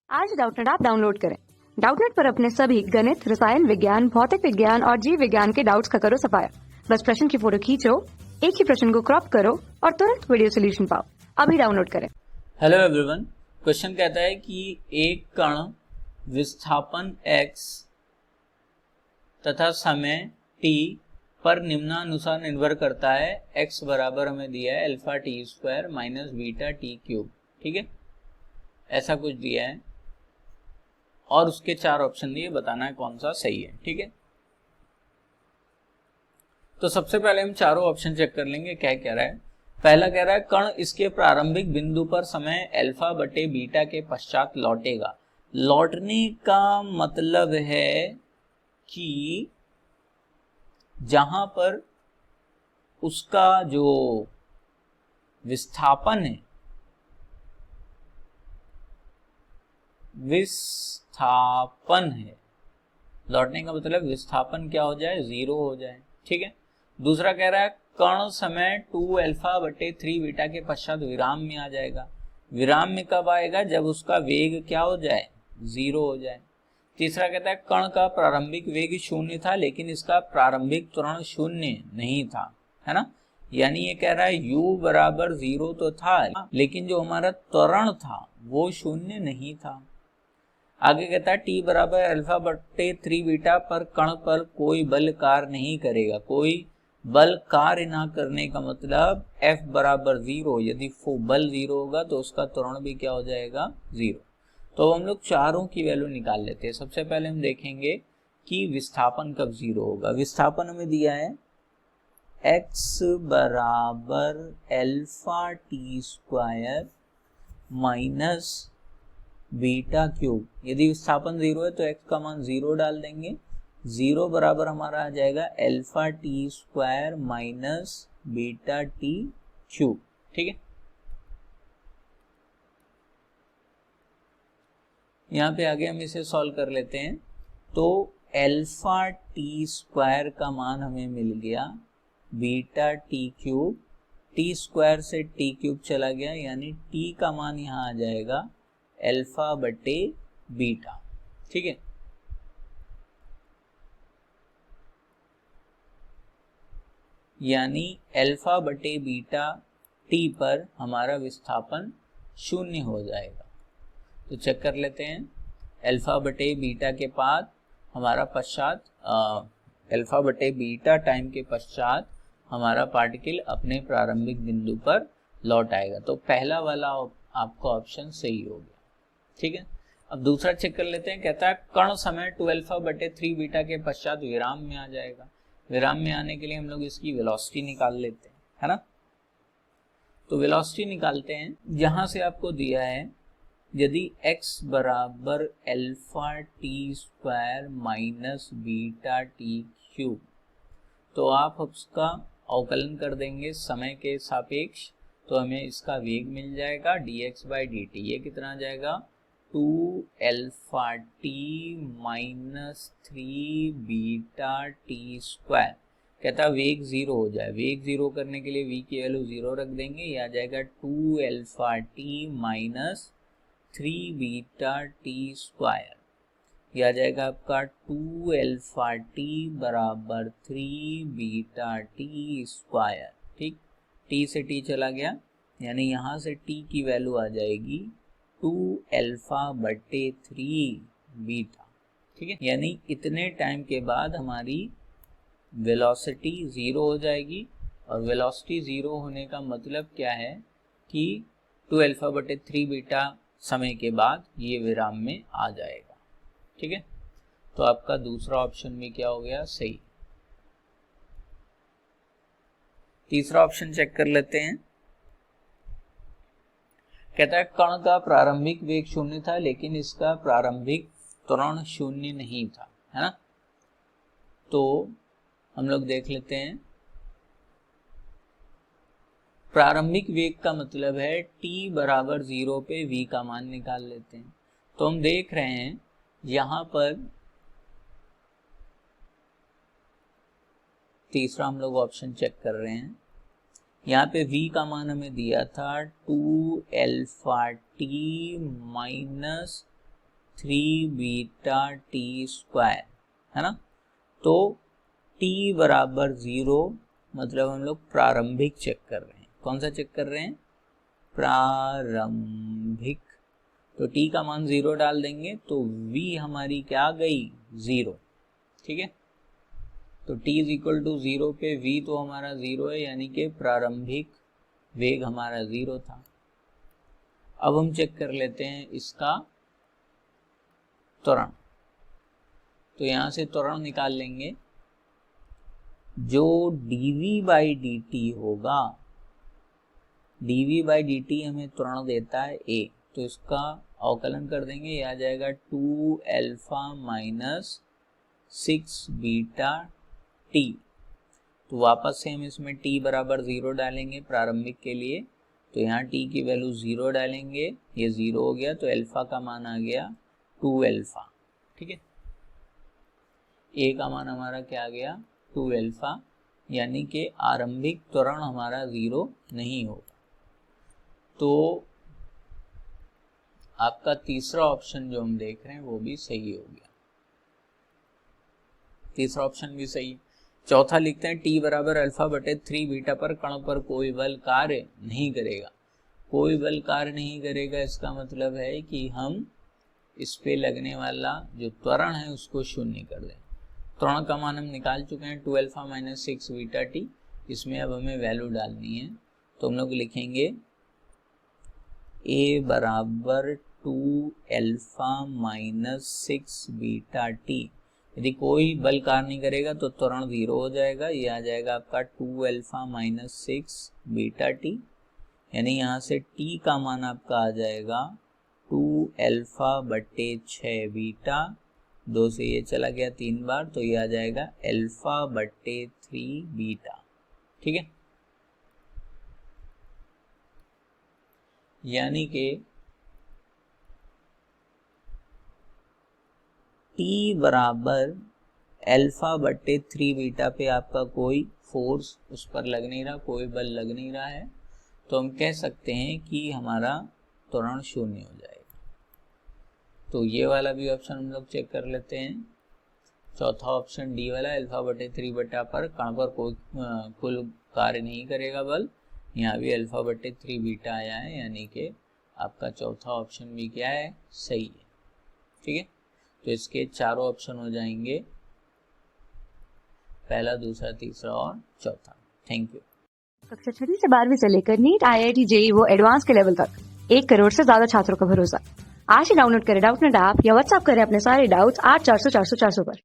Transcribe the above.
आज Doubtnut app download करें। Doubtnut पर अपने सभी गणित, रसायन विज्ञान, भौतिक विज्ञान और जीव विज्ञान के डाउट्स का करो सफाया। बस प्रश्न की फोटो खींचो, एक ही प्रश्न को क्रॉप करो और तुरंत वीडियो सोल्यूशन पाओ। अभी डाउनलोड करें। हेलो एवरीवन, क्वेश्चन कहता है कि एक कण विस्थापन x तथा समय t पर निम्नानुसार निर्भर करता है। x बराबर हमें दिया है alpha T square minus beta T cube. ठीक है, ऐसा कुछ दिया है और उसके 4 ऑप्शन दिए, बताना है कौन सा सही है। ठीक है, तो सबसे पहले हम चारों ऑप्शन चेक कर लेंगे क्या कह रहा है। पहला कह रहा है कण इसके प्रारंभिक बिंदु पर समय अल्फा बटे बीटा के पश्चात लौटेगा। लौटने का मतलब है कि जहां पर उसका जो विस्थापन है, लौटने का मतलब विस्थापन क्या हो जाए, 0 हो जाए। ठीक है, दूसरा कह रहा है कण समय 2 अल्फा बटे 3 बीटा के पश्चात विराम में आ जाएगा। विराम में कब आएगा, जब उसका वेग क्या हो जाए, 0 हो जाए। तीसरा कहता है कण का प्रारंभिक वेग 0 था लेकिन इसका प्रारंभिक त्वरण 0 नहीं था, है ना। यानी ये कह रहा है u बराबर 0 तो था लेकिन जो हमारा त्वरण था वो 0 नहीं था। आगे कहता है t बराबर अल्फा बटे 3 बीटा पर कण पर कोई बल कार्य नहीं करेगा। कोई बल कार्य ना करने का मतलब F बराबर 0, यदि बल 0 होगा तो उसका त्वरण भी क्या हो जाएगा, 0। तो हम लोग चारों की वैल्यू निकाल लेते हैं। सबसे पहले हम देखेंगे कि विस्थापन कब 0 होगा। विस्थापन हमें दिया है x बराबर alpha T square minus beta cube. यदि विस्थापन 0 है तो x का मान 0 डाल देंगे। 0 बराबर हमारा आ जाएगा alpha T square minus beta T cube. ठीक है, यहाँ पे आगे हम इसे सॉल्व कर लेते हैं। तो अल्फा टी स्क्वायर का मान हमें मिल गया beta T cube. T square से टी क्यूब चला गया, यानी टी का मान यहाँ आ जाएगा अल्फा बटे बीटा। ठीक है, यानी अल्फा बटे बीटा टी पर हमारा विस्थापन 0 हो जाएगा। तो चेक कर लेते हैं। अल्फा बटे बीटा के बाद हमारा अल्फा बटे बीटा टाइम के पश्चात हमारा पार्टिकल अपने प्रारंभिक बिंदु पर लौट आएगा। तो पहला वाला आपका ऑप्शन सही हो गया। ठीक है, अब दूसरा चेक कर लेते हैं। कहता है कण समय 2 अल्फा बटे 3 बीटा के पश्चात विराम में आ जाएगा। विराम में आने के लिए हम लोग इसकी वेलोसिटी निकाल लेते हैं, है ना। तो वेलोसिटी निकालते हैं। जहां से आपको दिया है यदि x बराबर alpha T square minus beta T cube, तो आप उसका अवकलन कर देंगे समय के सापेक्ष, तो हमें इसका वेग मिल जाएगा dx बाई dt। ये कितना आ जाएगा, 2 alpha T minus 3 beta T square. कहता वेग 0 हो जाए। वेग 0 करने के लिए v की वैल्यू 0 रख देंगे। ये आ जाएगा 2 alpha T minus 3 beta T square. यह आ जाएगा आपका 2 अल्फा टी बराबर 3 बीटा टी स्क्वायर। ठीक, t से t चला गया, यानी यहाँ से t की वैल्यू आ जाएगी 2 अल्फा बटे 3 बीटा। ठीक है, यानी इतने टाइम के बाद हमारी वेलोसिटी 0 हो जाएगी। और वेलोसिटी 0 होने का मतलब क्या है कि 2 अल्फा बटे 3 बीटा समय के बाद ये विराम में आ जाएगा। ठीक है, तो आपका दूसरा ऑप्शन भी क्या हो गया, सही। तीसरा ऑप्शन चेक कर लेते हैं। कहता है कण का प्रारंभिक वेग 0 था लेकिन इसका प्रारंभिक त्वरण 0 नहीं था, है ना। तो हम लोग देख लेते हैं। प्रारंभिक वेग का मतलब है t बराबर 0 पे v का मान निकाल लेते हैं। तो हम देख रहे हैं यहाँ पर तीसरा हम लोग ऑप्शन चेक कर रहे हैं। यहाँ पे v का मान हमें दिया था 2 alpha T minus 3 beta T square, है ना। तो t बराबर 0 मतलब हम लोग प्रारंभिक चेक कर रहे हैं। कौन सा चेक कर रहे हैं? प्रारंभिक। तो t का मान 0 डाल देंगे तो v हमारी क्या आ गई? 0। ठीक है, तो t इज इक्वल टू 0 पे v तो हमारा 0 है, यानी कि प्रारंभिक वेग हमारा 0 था। अब हम चेक कर लेते हैं इसका त्वरण। तो यहां से त्वरण निकाल लेंगे। जो dv बाई dt होगा, dv बाई dt हमें त्वरण देता है a, तो इसका अवकलन कर देंगे, ये आ जाएगा 2 अल्फा माइनस 6 बीटा t। तो वापस से हम इसमें t बराबर 0 डालेंगे प्रारंभिक के लिए, तो यहाँ t की वैल्यू 0 डालेंगे, ये 0 हो गया, तो अल्फा का मान आ गया 2 अल्फा। ठीक है, a का मान हमारा क्या आ गया? 2 अल्फा, यानी कि आरंभिक त्वरण हमारा 0 नहीं होगा। तो आपका तीसरा ऑप्शन जो हम देख रहे हैं वो भी सही हो गया, तीसरा ऑप्शन भी सही है। चौथा लिखते हैं t बराबर अल्फा बटे 3 बीटा पर कण पर कोई बल कार्य नहीं करेगा। कोई बल कार्य नहीं करेगा, इसका मतलब है कि हम इस पे लगने वाला जो त्वरण है उसको शून्य कर दें। त्वरण का मान हम निकाल चुके हैं 2 अल्फा माइनस 6 बीटा टी। इसमें अब हमें वैल्यू डालनी है, तो हम लोग लिखेंगे a बराबर 2 अल्फा माइनस 6 बीटा टी। यदि कोई बल कार्य नहीं करेगा तो त्वरण 0 हो जाएगा, ये आ जाएगा आपका 2 अल्फा माइनस 6 बीटा टी, यानी यहाँ से t का मान आपका आ जाएगा 2 अल्फा बटे 6 बीटा, 2 से ये चला गया 3 बार, तो ये आ जाएगा अल्फा बटे 3 बीटा। ठीक है, यानी कि t बराबर अल्फा बटे 3 बीटा पे आपका कोई फोर्स उस पर लग नहीं रहा, कोई बल लग नहीं रहा है, तो हम कह सकते हैं कि हमारा त्वरण शून्य हो जाएगा। तो ये वाला भी ऑप्शन हम लोग चेक कर लेते हैं। चौथा ऑप्शन डी वाला, अल्फा बटे 3 बीटा पर कण पर कोई कुल कार्य नहीं करेगा बल, यहाँ भी अल्फा बटे 3 बीटा आया है, यानी कि आपका चौथा ऑप्शन भी क्या है? सही है। ठीक है, तो इसके चारों ऑप्शन हो जाएंगे, पहला, दूसरा, तीसरा और चौथा। Thank you. कक्षा 6 से 12वीं से लेकर नीट, IIT, JEE वो एडवांस के लेवल तक 1 करोड़ से ज्यादा छात्रों का भरोसा। आज ही डाउनलोड करें डाउटनेट ऐप या व्हाट्सएप करें अपने सारे डाउट्स 8400 400 400 पर।